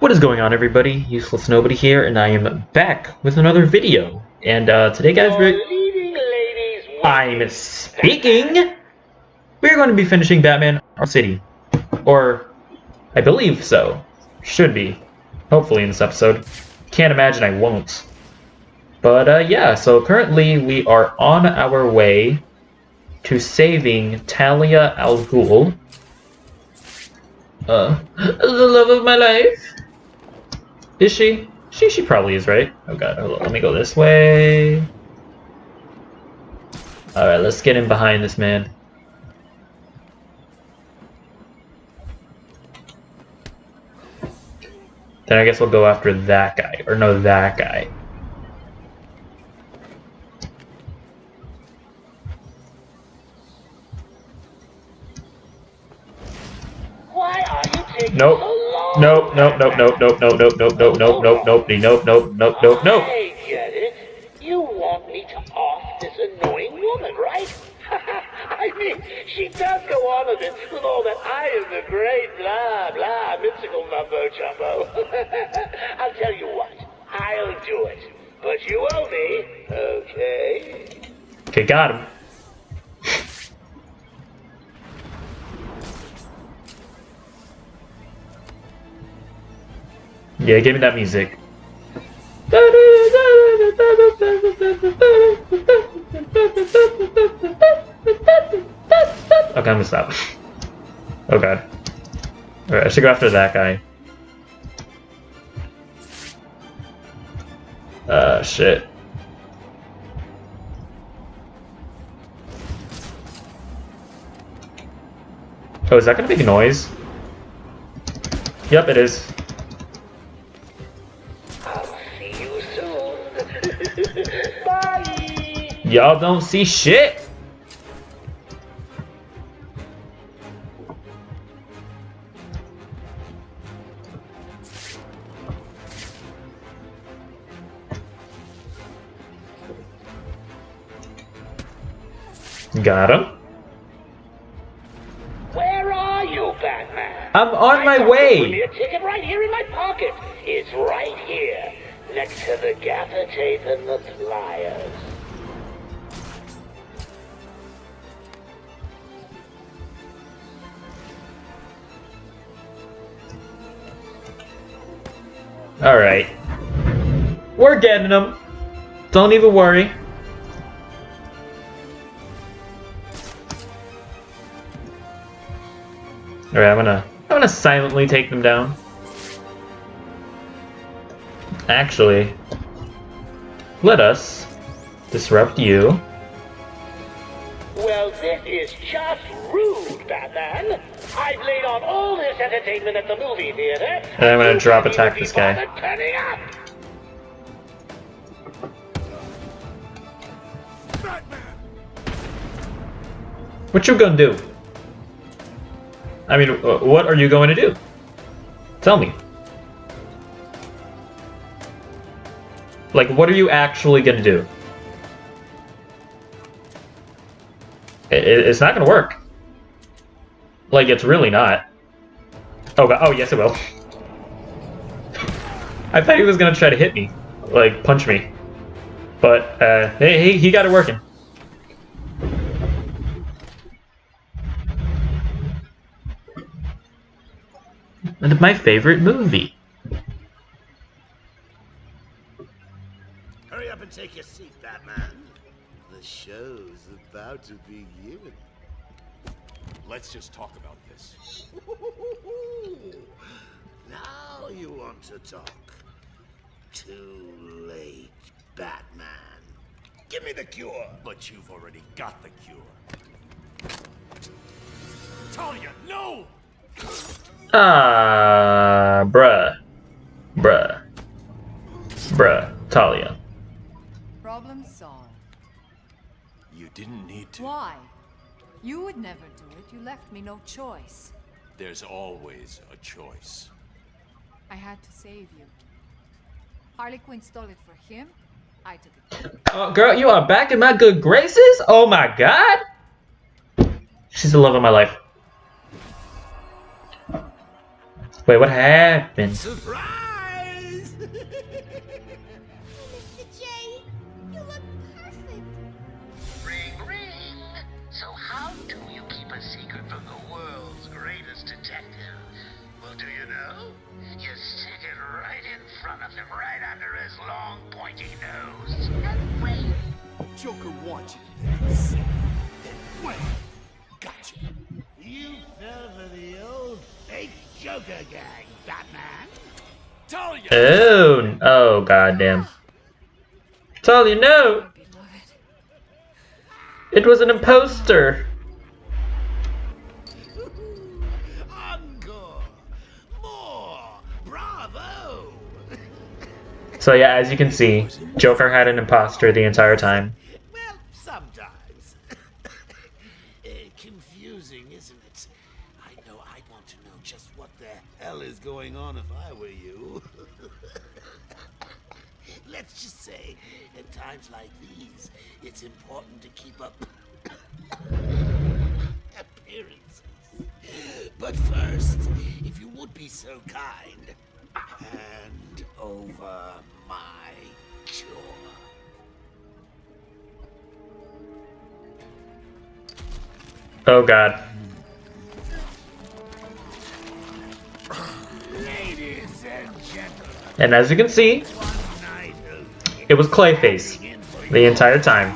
What is going on, everybody? Useless Nobody here, and I am back with another video. And today, guys, I'm speaking. We're going to be finishing Batman Arkham City, or I believe so. Should be, hopefully, in this episode. Can't imagine I won't. But yeah, so currently we are on our way to saving Talia al Ghul, the love of my life. Is she? She probably is, right? Oh god, hold on, let me go this way. Alright, let's get in behind this man. Then I guess we'll go after that guy. Or no, that guy. Why are you taking Nope. so long? Nope, nope, nope, nope, nope, nope, nope, nope, nope, nope, nope, nope, nope, nope, nope, nope, nope. I get it. You want me to off this annoying woman, right? I mean, she does go on a bit with all that I am the great blah blah mystical mumbo jumbo. I'll tell you what, I'll do it. But you owe me, okay? Okay, got him. Yeah, give me that music. Okay, I'm gonna stop. Oh god. Alright, I should go after that guy. Shit. Oh, is that gonna make a noise? Yep, it is. Bye! Y'all don't see shit. Got him. Where are you, Batman? I'm on my Put way. me a ticket right here in my pocket. It's right here, next to the gaffer tape and the flyers. Alright. We're getting them. Don't even worry. Alright, I'm gonna silently take them down. Actually, let us disrupt you. Well, this is just rude, Batman. I've laid on all this entertainment at the movie theater. And I'm gonna drop attack this guy. Turning up. What you gonna do? I mean, what are you going to do? Tell me. Like, what are you actually gonna do? It's not gonna work. Like, it's really not. Oh, God. Oh, yes, it will. I thought he was gonna try to hit me. Like, punch me. But, hey, he got it working. And my favorite movie. Hurry up and take your seat, Batman. The show's about to begin. Let's just talk about this. Now you want to talk. Too late, Batman. Give me the cure. But you've already got the cure. Talia, no! Bruh. Talia. Problem solved. You didn't need to. Why? You would never do it. You left me no choice. There's always a choice. I had to save you. Harley Quinn stole it for him. I took it. Oh, girl, you are back in my good graces? Oh my god! She's the love of my life. Wait, what happened? Surprise! Mr. J, you look perfect. Ring, ring. So how do you keep a secret from the world's greatest detective? Well, do you know? You stick it right in front of him, right under his long, pointy nose. And wait. Joker wants you to make a scene. Wait. Gotcha. You fell for the old fake Joker gang, Batman. Talia! Oh, goddamn. Talia, no! Beloved. It was an imposter! Encore! More! Bravo! So yeah, as you can see, Joker had an imposter the entire time. Well, sometimes. Confusing, isn't it? I know I'd want to know just what the hell is going on if I were you. Let's just say, at times like these, it's important to keep up appearances. But first, if you would be so kind, hand over my cure. Oh god. Ladies and gentlemen, And as you can see, one night of it was Clayface the entire time.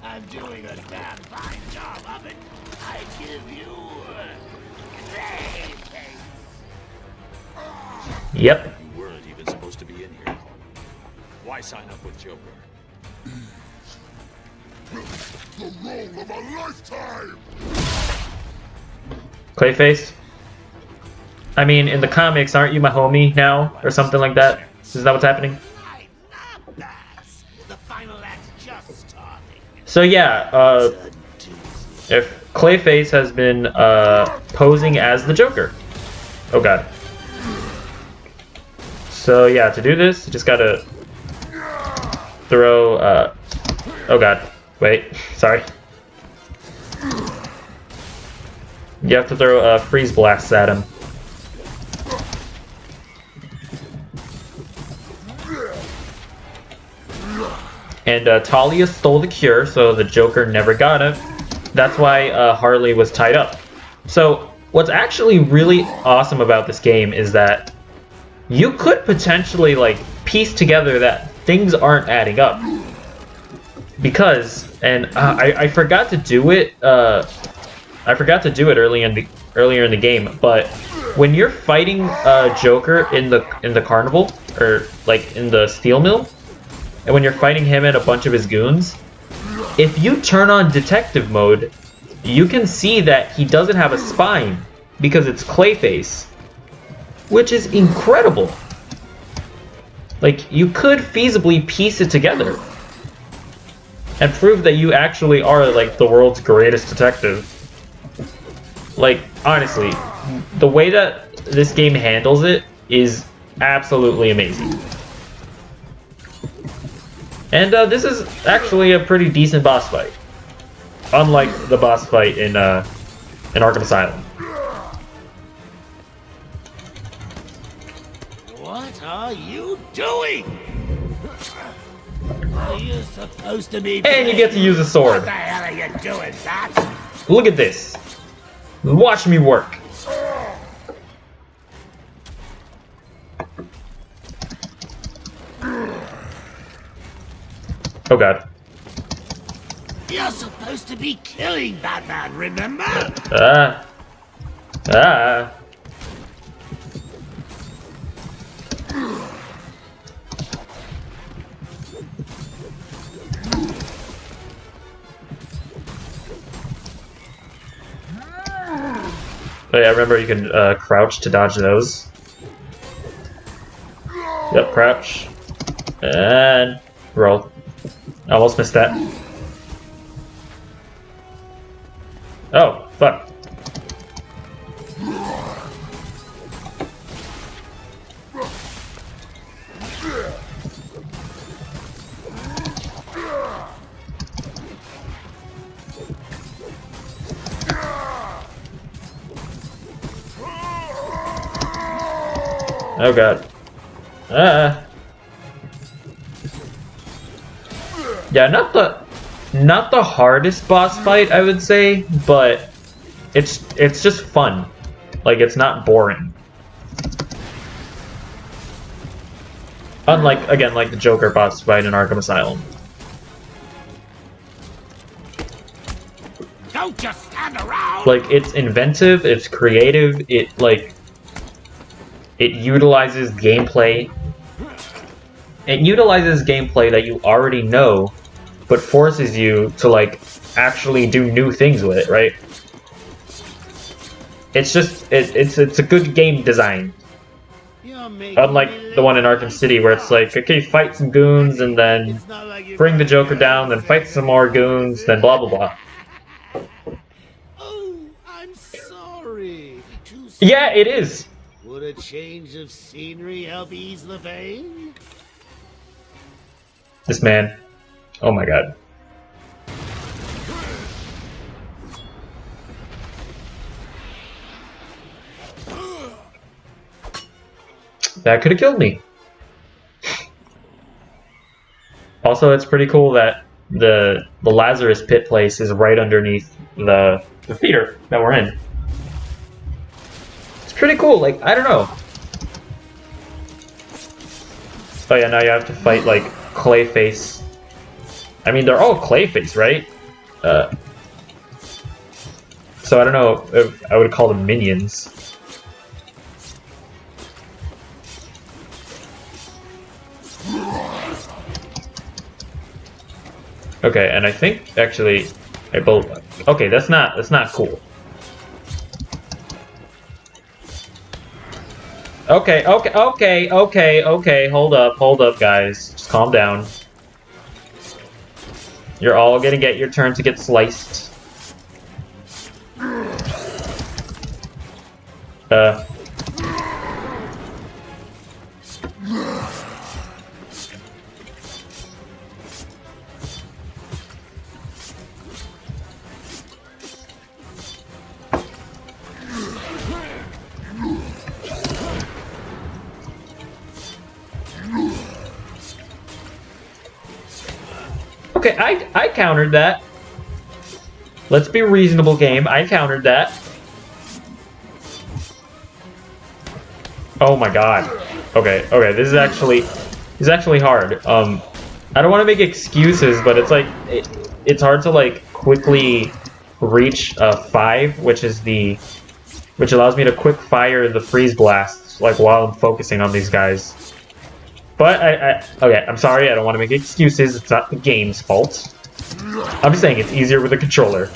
I'm doing a damn fine job of it. I give you Clayface. Yep. You weren't even supposed to be in here. Why sign up with Joker? The role of a lifetime. Clayface? I mean, in the comics, aren't you my homie now? Or something like that? Is that what's happening? Right, not bad. The final act just starting. So yeah, if Clayface has been posing as the Joker. Oh god. So yeah, to do this, you just gotta throw, oh god. Wait, sorry. You have to throw freeze blasts at him. And Talia stole the cure, so the Joker never got it. That's why Harley was tied up. So what's actually really awesome about this game is that you could potentially like piece together that things aren't adding up. Because, and I forgot to do it. I forgot to do it earlier in the game. But when you're fighting Joker in the carnival, or like in the steel mill, and when you're fighting him and a bunch of his goons, if you turn on detective mode, you can see that he doesn't have a spine because it's Clayface, which is incredible. Like, you could feasibly piece it together and prove that you actually are like the world's greatest detective. Like, honestly, the way that this game handles it is absolutely amazing. And this is actually a pretty decent boss fight, unlike the boss fight in Arkham Asylum. What are you doing? Are you supposed to be? And you get to use a sword. What the hell are you doing, Bat? Look at this. Watch me work. Oh god. You're supposed to be killing Batman, remember? Ah. Oh yeah, remember you can crouch to dodge those. Yep, crouch. And roll. Almost missed that. Oh, fuck. Oh god. Yeah, not the hardest boss fight, I would say, but it's just fun. Like, it's not boring. Unlike, again, like the Joker boss fight in Arkham Asylum. Don't just stand around! Like, it's inventive, it's creative, it utilizes gameplay. It utilizes gameplay that you already know, but forces you to, like, actually do new things with it, right? It's just, it's a good game design. Unlike the one in Arkham City, where it's like, okay, fight some goons, and then bring the Joker down, then fight some more goons, then blah blah blah. Oh, I'm sorry. Yeah, it is. Would a change of scenery help ease the pain? This man. Oh my god. That could have killed me. Also, it's pretty cool that the Lazarus Pit place is right underneath the theater that we're in. It's pretty cool. Like, I don't know. Oh yeah, now you have to fight like Clayface. I mean, they're all Clayface, right? So I don't know if I would call them minions. Okay, and I think actually I both. Okay, that's not cool. Okay, hold up, guys. Just calm down. You're all gonna get your turn to get sliced. Okay, I countered that. Let's be reasonable, game. I countered that. Oh my god. Okay, this is actually hard. I don't want to make excuses, but it's like it's hard to like quickly reach 5, which allows me to quick fire the freeze blasts like while I'm focusing on these guys. But okay, I'm sorry, I don't want to make excuses. It's not the game's fault. I'm just saying it's easier with a controller.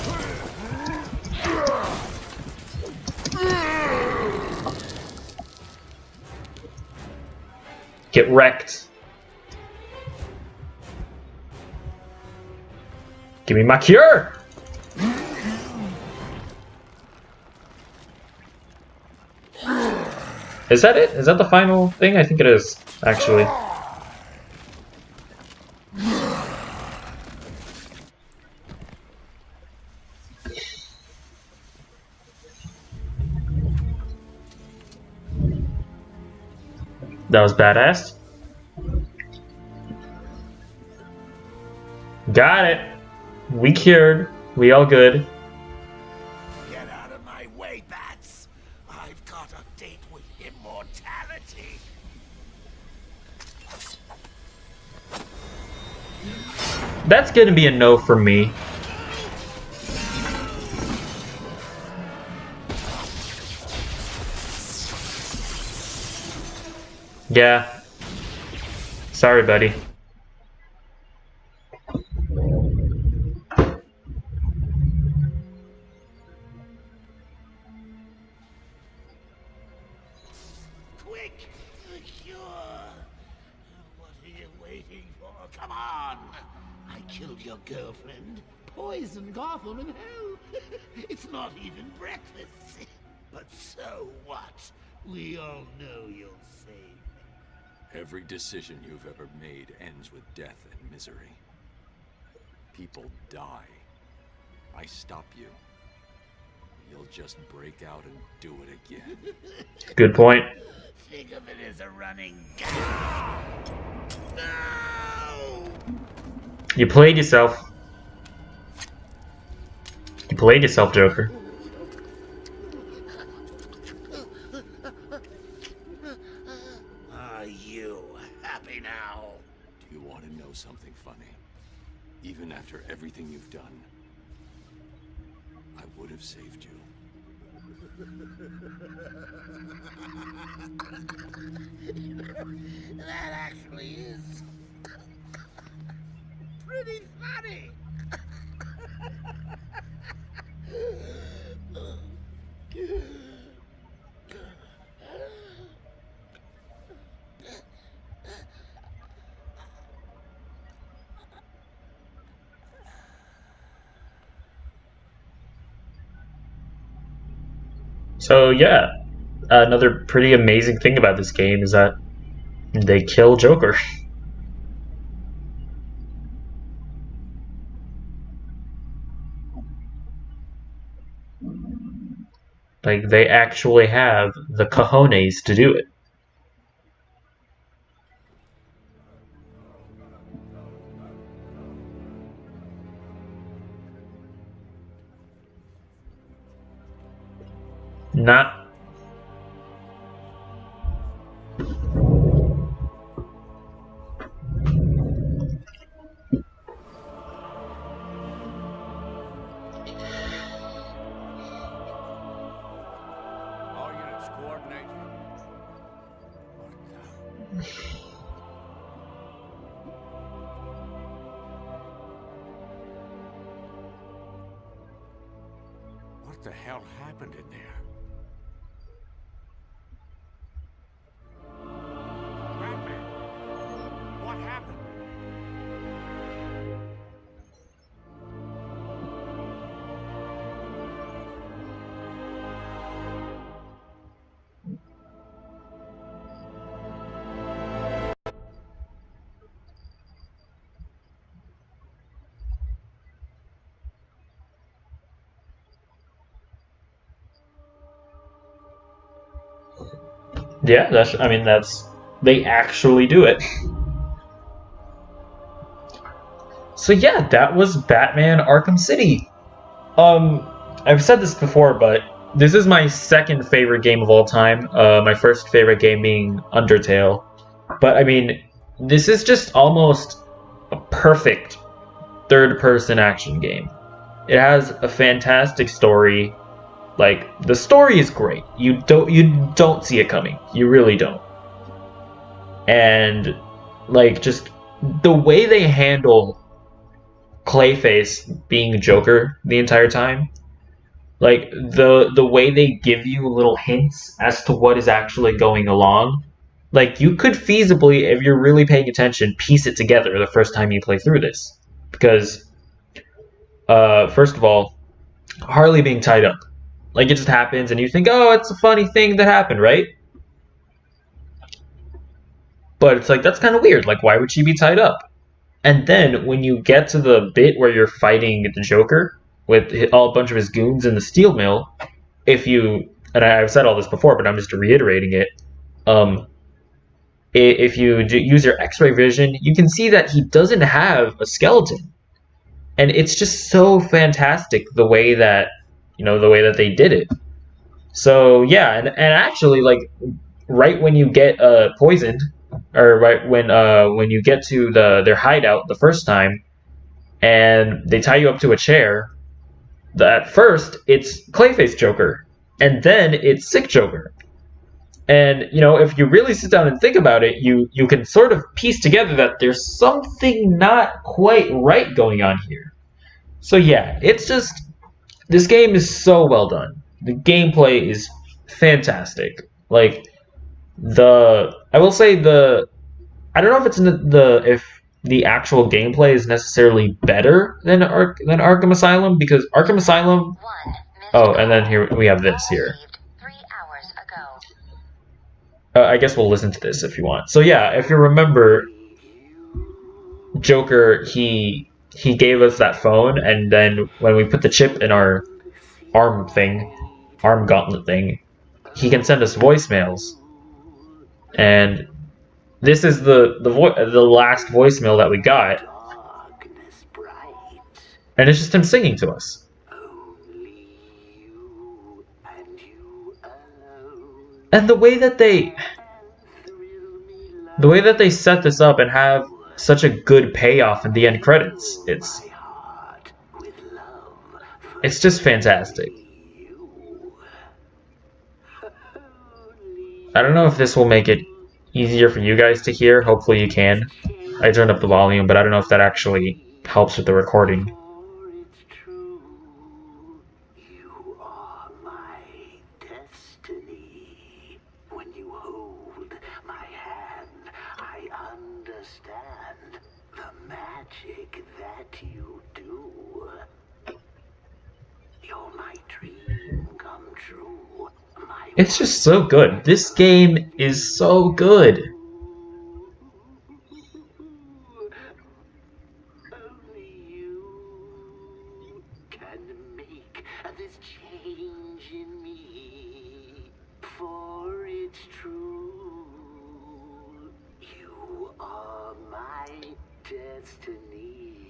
Get wrecked. Give me my cure! Is that it? Is that the final thing? I think it is, actually. That was badass. Got it. We cured. We all good. Get out of my way, bats. I've got a date with immortality. That's gonna be a no from me. Yeah. Sorry, buddy. Quick! The cure! What are you waiting for? Come on! I killed your girlfriend, poisoned Gotham in hell. It's not even breakfast. But so what? We all know you'll save me. Every decision you've ever made ends with death and misery. People die. I stop you. you'll just break out and do it again. Good point. Think of it as a running gag. No! You played yourself. You played yourself, Joker. Are you happy now? Do you want to know something funny? Even after everything you've done, I would have saved you. That actually is pretty funny. So yeah, another pretty amazing thing about this game is that they kill Joker. Like, they actually have the cojones to do it. Not. All units coordinate. What the hell happened in there? Batman! What happened? Yeah, that's they actually do it. So yeah, that was Batman Arkham City. I've said this before, but this is my second favorite game of all time. My first favorite game being Undertale. But I mean, this is just almost a perfect third-person action game. It has a fantastic story. Like, the story is great. You don't see it coming. You really don't. And like, just the way they handle Clayface being Joker the entire time, like the way they give you little hints as to what is actually going along, like you could feasibly, if you're really paying attention, piece it together the first time you play through this. Because first of all, Harley being tied up. Like, it just happens, and you think, oh, it's a funny thing that happened, right? But it's like, that's kind of weird. Like, why would she be tied up? And then, when you get to the bit where you're fighting the Joker with a bunch of his goons in the steel mill, and I've said all this before, but I'm just reiterating it, if you use your X-ray vision, you can see that he doesn't have a skeleton. And it's just so fantastic the way that they did it. So yeah, and actually, like, right when you get poisoned, or right when you get to their hideout the first time, and they tie you up to a chair, at first it's Clayface Joker, and then it's Sick Joker. And if you really sit down and think about it, you can sort of piece together that there's something not quite right going on here. So yeah, it's just, this game is so well done. The gameplay is fantastic. Like, I will say I don't know if it's if the actual gameplay is necessarily better than Arkham Asylum, because Arkham Asylum. Oh, and then here we have this here. I guess we'll listen to this if you want. So yeah, if you remember, Joker, he gave us that phone, and then when we put the chip in our arm gauntlet thing, he can send us voicemails. And this is the last voicemail that we got, Darkness bright. and it's just him singing to us. Only you and you alone And the way that they set this up and have such a good payoff in the end credits, it's heart with love for it's just fantastic. you. I don't know if this will make it easier for you guys to hear. Hopefully you can. I turned up the volume, but I don't know if that actually helps with the recording. For it's true, you are my destiny. When you hold my hand, I understand the magic that you do. You're my dream come true. My It's just so good. This game is so good. only you can make this change in me. For it's true, you are my destiny.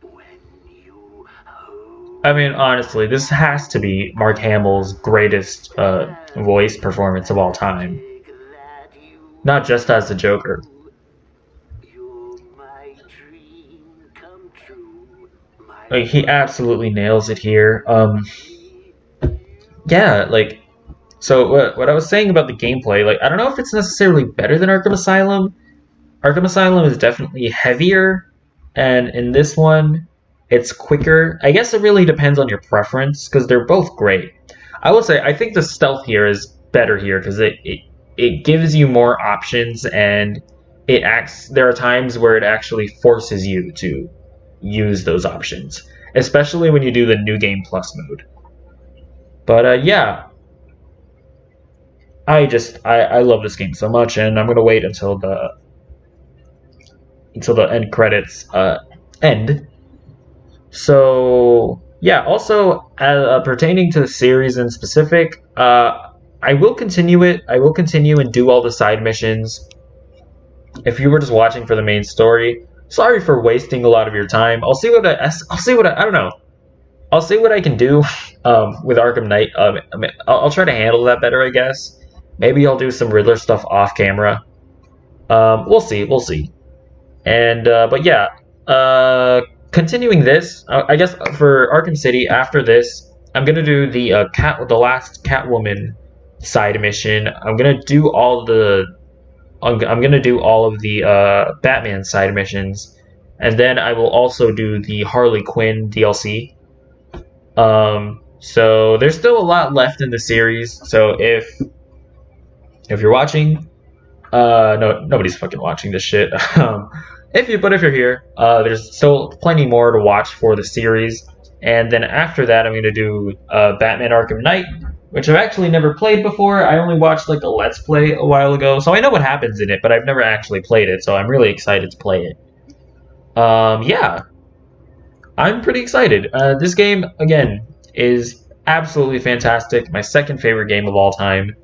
When you hold I mean, honestly, this has to be Mark Hamill's greatest voice performance of all time. that you Not just as the Joker. you're my dream come true. My Like, he absolutely nails it here. Yeah, like, so what I was saying about the gameplay, like, I don't know if it's necessarily better than Arkham Asylum. Arkham Asylum is definitely heavier, and in this one, it's quicker. I guess it really depends on your preference, because they're both great. I will say, I think the stealth here is better here, because it gives you more options, and there are times where it actually forces you to use those options, especially when you do the New Game Plus mode. But yeah, I love this game so much, and I'm gonna wait until the end credits end. So yeah, also pertaining to the series in specific, I will continue it. I will continue and do all the side missions. If you were just watching for the main story, sorry for wasting a lot of your time. I'll see what I don't know. I'll see what I can do with Arkham Knight. I'll try to handle that better, I guess. Maybe I'll do some Riddler stuff off camera. We'll see. And but yeah, continuing this, I guess for Arkham City after this, I'm gonna do the last Catwoman side mission. I'm gonna do all of the Batman side missions, and then I will also do the Harley Quinn DLC. So there's still a lot left in the series. So if you're watching, no, nobody's fucking watching this shit. If you're here, there's still plenty more to watch for the series. And then after that, I'm gonna do Batman Arkham Knight, which I've actually never played before. I only watched like a Let's Play a while ago, so I know what happens in it, but I've never actually played it, so I'm really excited to play it. Yeah, I'm pretty excited. This game, again, is absolutely fantastic. My second favorite game of all time.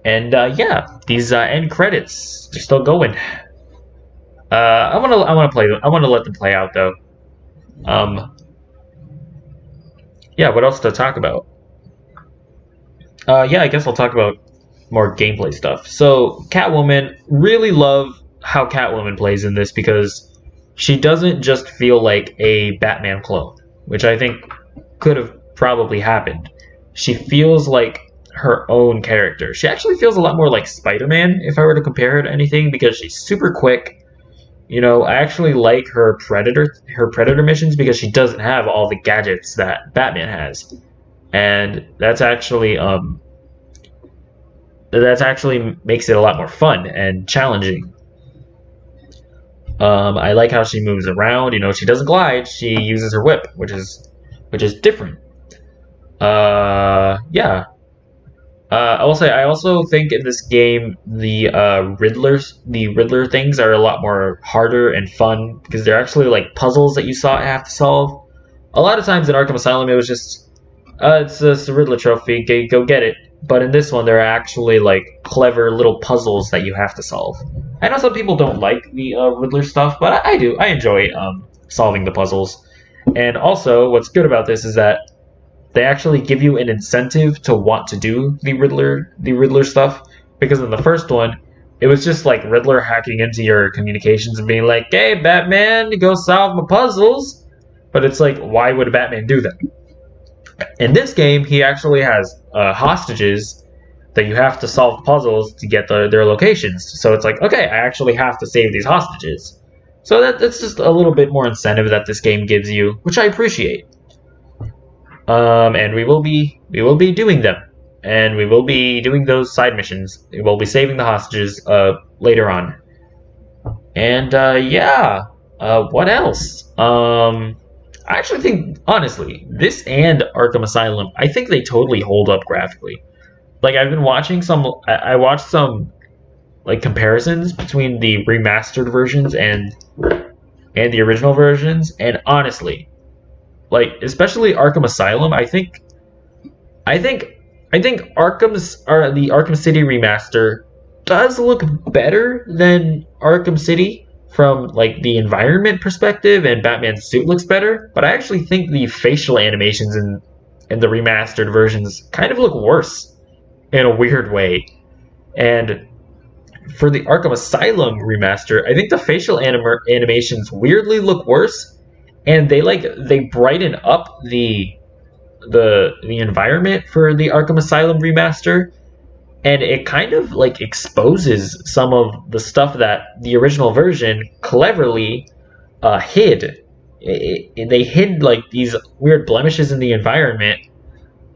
And yeah, these end credits are still going. I want to play them. I want to let them play out though. Yeah, what else to talk about? Yeah, I guess I'll talk about more gameplay stuff. So, Catwoman, really love how Catwoman plays in this because she doesn't just feel like a Batman clone, which I think could have probably happened. She feels like her own character. She actually feels a lot more like Spider-Man if I were to compare her to anything because she's super quick. You know, I actually like her Predator missions because she doesn't have all the gadgets that Batman has. And that's actually makes it a lot more fun and challenging. I like how she moves around. You know, she doesn't glide; she uses her whip, which is different. Yeah. I will say, I also think in this game the Riddler things are a lot more harder and fun because they're actually like puzzles that you have to solve. a lot of times in Arkham Asylum it was just it's a Riddler trophy, go get it. But in this one, there are actually like clever little puzzles that you have to solve. I know some people don't like the Riddler stuff, but I do. I enjoy solving the puzzles. And also, what's good about this is that they actually give you an incentive to want to do the Riddler stuff. Because in the first one, it was just like Riddler hacking into your communications and being like, "Hey, Batman, go solve my puzzles." But it's like, why would Batman do that? In this game, he actually has hostages that you have to solve puzzles to get their locations. So it's like, okay, I actually have to save these hostages. So that's just a little bit more incentive that this game gives you, which I appreciate. And we will be doing them, and we will be doing those side missions. We will be saving the hostages later on. And yeah, what else? I actually think, honestly, this and Arkham Asylum, I think they totally hold up graphically. Like, I've been watching I watched some, like, comparisons between the remastered versions and the original versions, and honestly, like, especially Arkham Asylum, I think the Arkham City remaster does look better than Arkham City from like the environment perspective, and Batman's suit looks better, but I actually think the facial animations in the remastered versions kind of look worse in a weird way. And for the Arkham Asylum remaster, I think the facial animations weirdly look worse, and they brighten up the environment for the Arkham Asylum remaster. And it kind of like exposes some of the stuff that the original version cleverly hid. They hid like these weird blemishes in the environment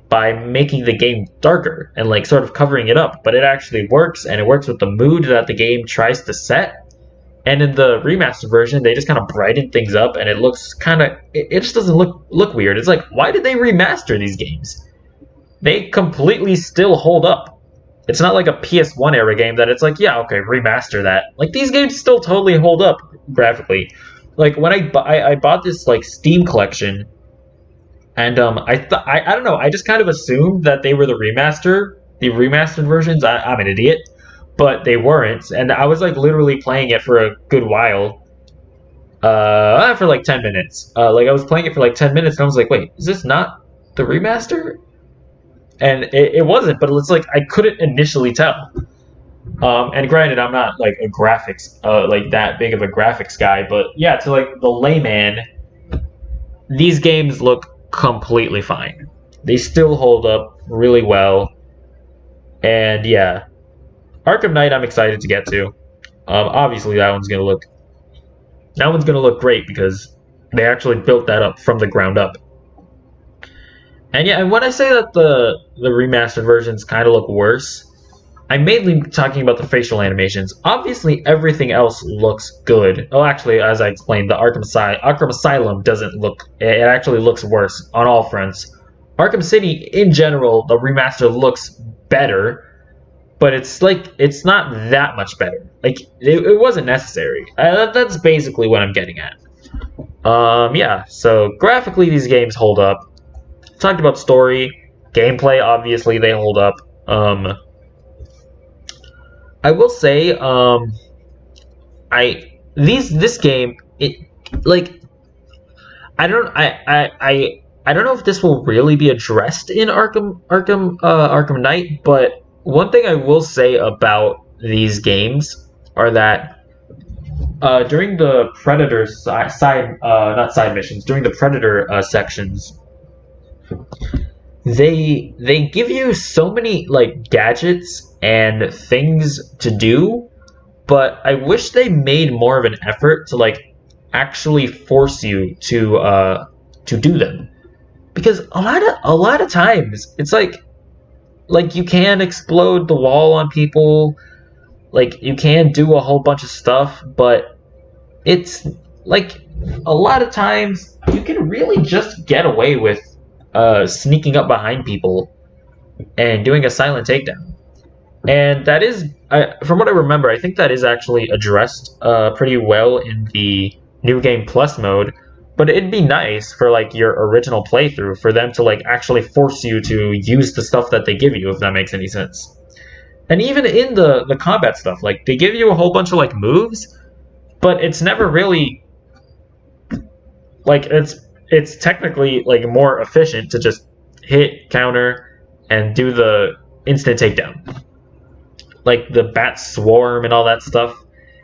by making the game darker and like sort of covering it up. But it actually works, and it works with the mood that the game tries to set. And in the remastered version, they just kind of brighten things up, and it looks kind of... It just doesn't look weird. It's like, why did they remaster these games? They completely still hold up. It's not like a PS1 era game that it's like, yeah, okay, remaster that. Like, these games still totally hold up graphically. Like, when I bought this, like, Steam collection, and I don't know, I just kind of assumed that they were the remastered versions. I'm an idiot, but they weren't, and I was, like, literally playing it for a good while. For, like, 10 minutes. Like, I was playing it for, like, 10 minutes, and I was like, wait, is this not the remaster? And it wasn't, but it's like I couldn't initially tell. And granted, I'm not like a graphics, like that big of a graphics guy, but yeah, to like the layman, these games look completely fine. They still hold up really well. And yeah, Arkham Knight I'm excited to get to. Obviously that one's gonna look great because they actually built that up from the ground up. And yeah, and when I say that the remastered versions kind of look worse, I'm mainly talking about the facial animations. Obviously, everything else looks good. Oh, actually, as I explained, the Arkham Asylum doesn't look... It actually looks worse on all fronts. Arkham City, in general, the remaster looks better, but it's like, it's not that much better. Like, it wasn't necessary. That's basically what I'm getting at. Yeah, so graphically, these games hold up. Talked about story, gameplay, obviously they hold up. I will say, this game, it like I don't know if this will really be addressed in Arkham Knight, but one thing I will say about these games are that during the Predator not side missions, during the Predator sections, they give you so many like gadgets and things to do, but I wish they made more of an effort to like actually force you to do them, because a lot of times it's like you can explode the wall on people, like you can do a whole bunch of stuff, but it's like a lot of times you can really just get away with sneaking up behind people and doing a silent takedown. And that is, from what I remember, I think that is actually addressed pretty well in the New Game Plus mode, But it'd be nice for like your original playthrough for them to like actually force you to use the stuff that they give you, if that makes any sense. And even in the combat stuff, like they give you a whole bunch of like moves, but it's never really like it's technically like more efficient to just hit, counter, and do the instant takedown. Like the bat swarm and all that stuff.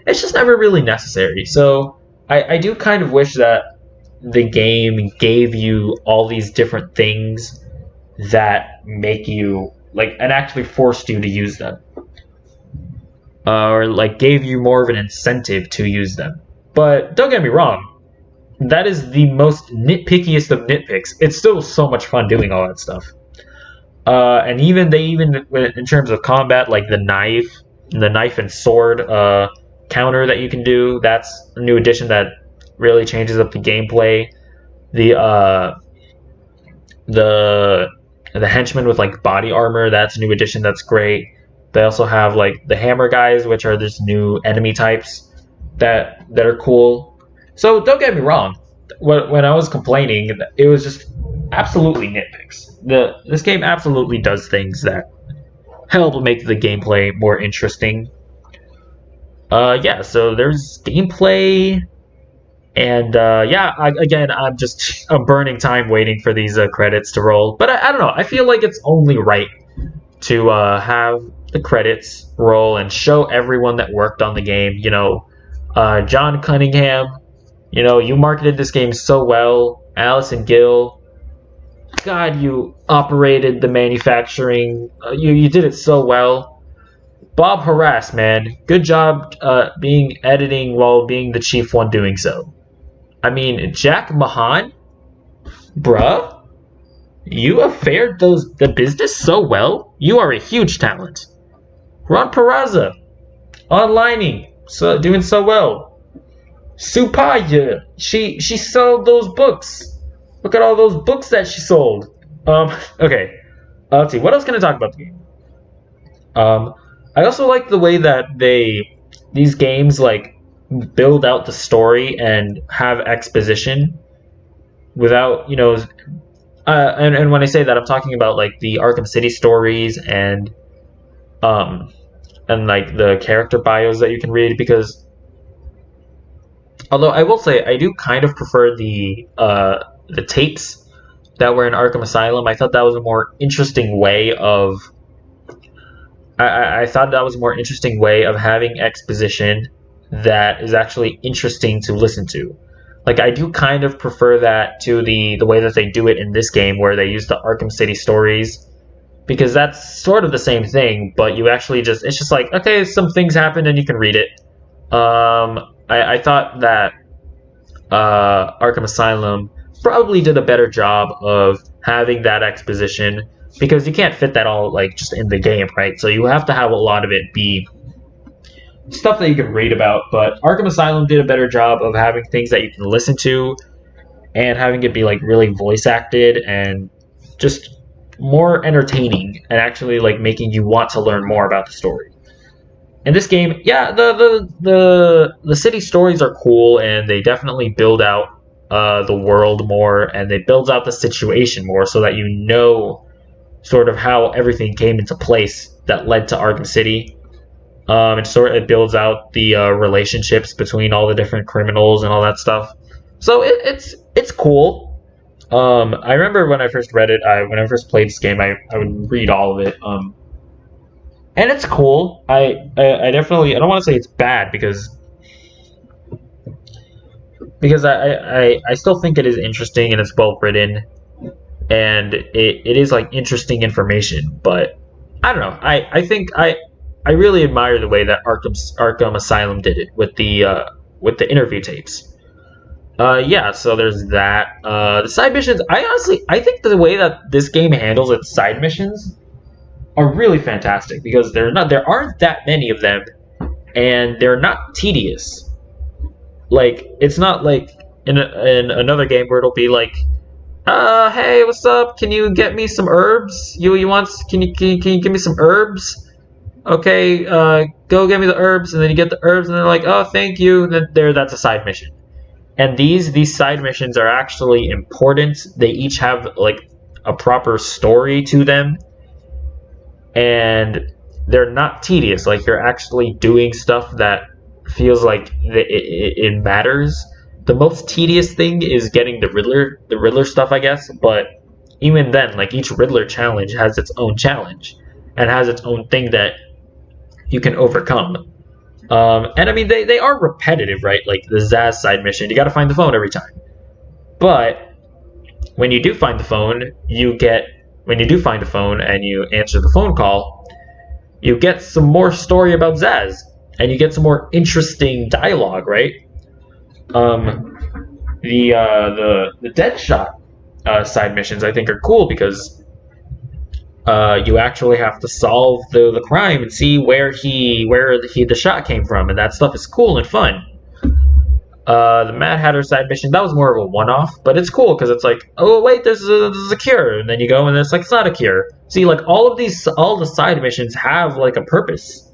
It's just never really necessary. So I do kind of wish that the game gave you all these different things that make you like and actually forced you to use them. Or like gave you more of an incentive to use them. But don't get me wrong, that is the most nitpickiest of nitpicks. It's still so much fun doing all that stuff. And even in terms of combat, like the knife and sword counter that you can do, that's a new addition that really changes up the gameplay. The henchmen with like body armor, that's a new addition that's great. They also have like the hammer guys, which are just new enemy types that are cool. So don't get me wrong, when I was complaining, it was just absolutely nitpicks. This game absolutely does things that help make the gameplay more interesting. Yeah, so there's gameplay, and I'm burning time waiting for these credits to roll. But I don't know, I feel like it's only right to have the credits roll and show everyone that worked on the game. You know, John Cunningham, you know, you marketed this game so well. Allison Gill, God, you operated the manufacturing. You did it so well. Bob Harass, man, good job being editing while being the chief one doing so. I mean, Jack Mahan, bruh, you have fared the business so well. You are a huge talent. Ron Peraza, onlining, so doing so well. Supaya, she sold those books. Look at all those books that she sold. Okay. Let's see. What else can I talk about the game? I also like the way that these games like build out the story and have exposition without, you know, and when I say that, I'm talking about like the Arkham City stories and like the character bios that you can read, because although I will say I do kind of prefer the tapes that were in Arkham Asylum. I thought that was a more interesting way of I thought that was a more interesting way of having exposition that is actually interesting to listen to. Like, I do kind of prefer that to the way that they do it in this game, where they use the Arkham City stories, because that's sort of the same thing, but you actually it's just like, okay, some things happen and you can read it. I thought that Arkham Asylum probably did a better job of having that exposition, because you can't fit that all like just in the game, right? So you have to have a lot of it be stuff that you can read about. But Arkham Asylum did a better job of having things that you can listen to and having it be like really voice acted and just more entertaining and actually like making you want to learn more about the story. In this game, yeah, the city stories are cool, and they definitely build out the world more, and they build out the situation more, so that you know sort of how everything came into place that led to Arkham City. It builds out the relationships between all the different criminals and all that stuff. So it's cool. I remember when I first read it, when I first played this game, I would read all of it. And it's cool. I definitely, I don't want to say it's bad, because I still think it is interesting and it's well written, and it is like interesting information. But I don't know. I think I really admire the way that Arkham Asylum did it with the interview tapes. Yeah, so there's that. The side missions, I think the way that this game handles its side missions are really fantastic, because there aren't that many of them, and they're not tedious. Like, it's not like in another game where it'll be like, hey, what's up? Can you get me some herbs? Can you give me some herbs? Okay, go get me the herbs, and then you get the herbs, and they're like, oh, thank you, and then that's a side mission. And these side missions are actually important. They each have like a proper story to them, and they're not tedious. Like you're actually doing stuff that feels like it matters. The most tedious thing is getting the Riddler stuff, I guess. But even then, like each Riddler challenge has its own challenge and has its own thing that you can overcome. And I mean, they are repetitive, right? Like the Zsasz side mission, you got to find the phone every time. But when you do find the phone, when you do find a phone and you answer the phone call, you get some more story about Zsasz, and you get some more interesting dialogue, right? The Deadshot side missions I think are cool because you actually have to solve the crime and see where the shot came from, and that stuff is cool and fun. The Mad Hatter side mission, that was more of a one-off, but it's cool because it's like, oh wait, this is a cure, and then you go and it's like it's not a cure. See, like all the side missions have like a purpose,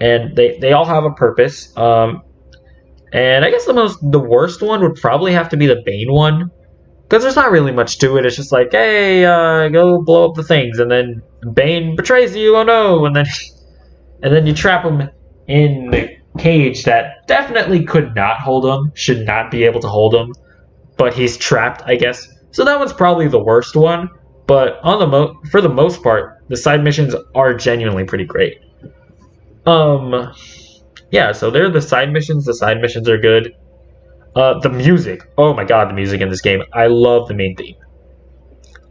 and they all have a purpose. And I guess the worst one would probably have to be the Bane one. Because there's not really much to it. It's just like, hey, go blow up the things, and then Bane betrays you. Oh no! And then you trap him in the cage that definitely could not hold him, should not be able to hold him, but he's trapped, I guess. So that one's probably the worst one. But for the most part, the side missions are genuinely pretty great. Yeah. So they're the side missions. The side missions are good. The music. Oh my god, the music in this game. I love the main theme.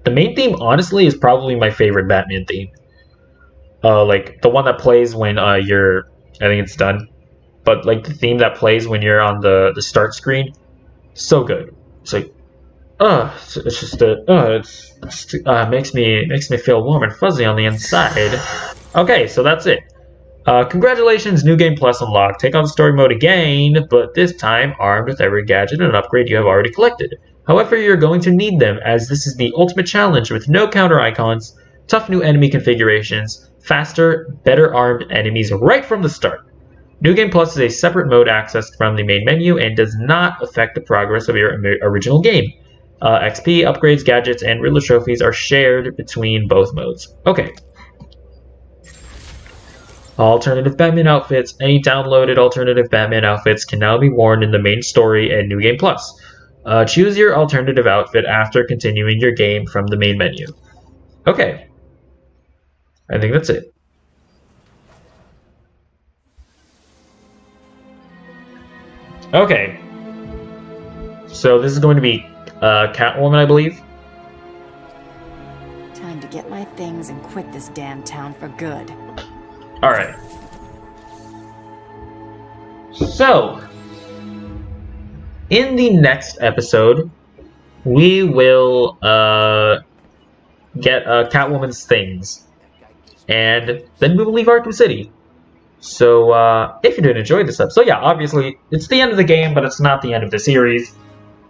The main theme, honestly, is probably my favorite Batman theme. Like, the one that plays when I think it's done. But, like, the theme that plays when you're on the start screen. So good. It's like, it's just, makes me feel warm and fuzzy on the inside. Okay, so that's it. Congratulations, New Game Plus unlocked. Take on story mode again, but this time armed with every gadget and upgrade you have already collected. However, you're going to need them, as this is the ultimate challenge with no counter icons, tough new enemy configurations, faster, better armed enemies right from the start. New Game Plus is a separate mode accessed from the main menu and does not affect the progress of your original game. XP, upgrades, gadgets, and Riddler trophies are shared between both modes. Okay. Alternative Batman outfits. Any downloaded alternative Batman outfits can now be worn in the main story and New Game Plus. Choose your alternative outfit after continuing your game from the main menu. Okay. I think that's it. Okay. So this is going to be Catwoman, I believe. Time to get my things and quit this damn town for good. Alright. So, in the next episode, we will get Catwoman's things. And then we will leave Arkham City. So, if you did enjoy this episode, yeah, obviously, it's the end of the game, but it's not the end of the series.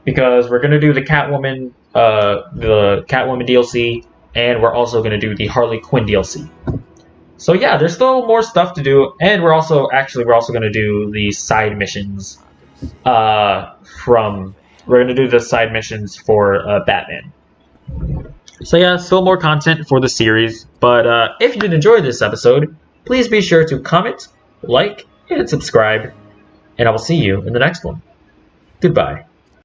Because we're going to do the Catwoman DLC, and we're also going to do the Harley Quinn DLC. So yeah, there's still more stuff to do, and we're also going to do the side missions. We're going to do the side missions for Batman. So yeah, still more content for the series. But if you did enjoy this episode, please be sure to comment, like, and subscribe, and I will see you in the next one. Goodbye.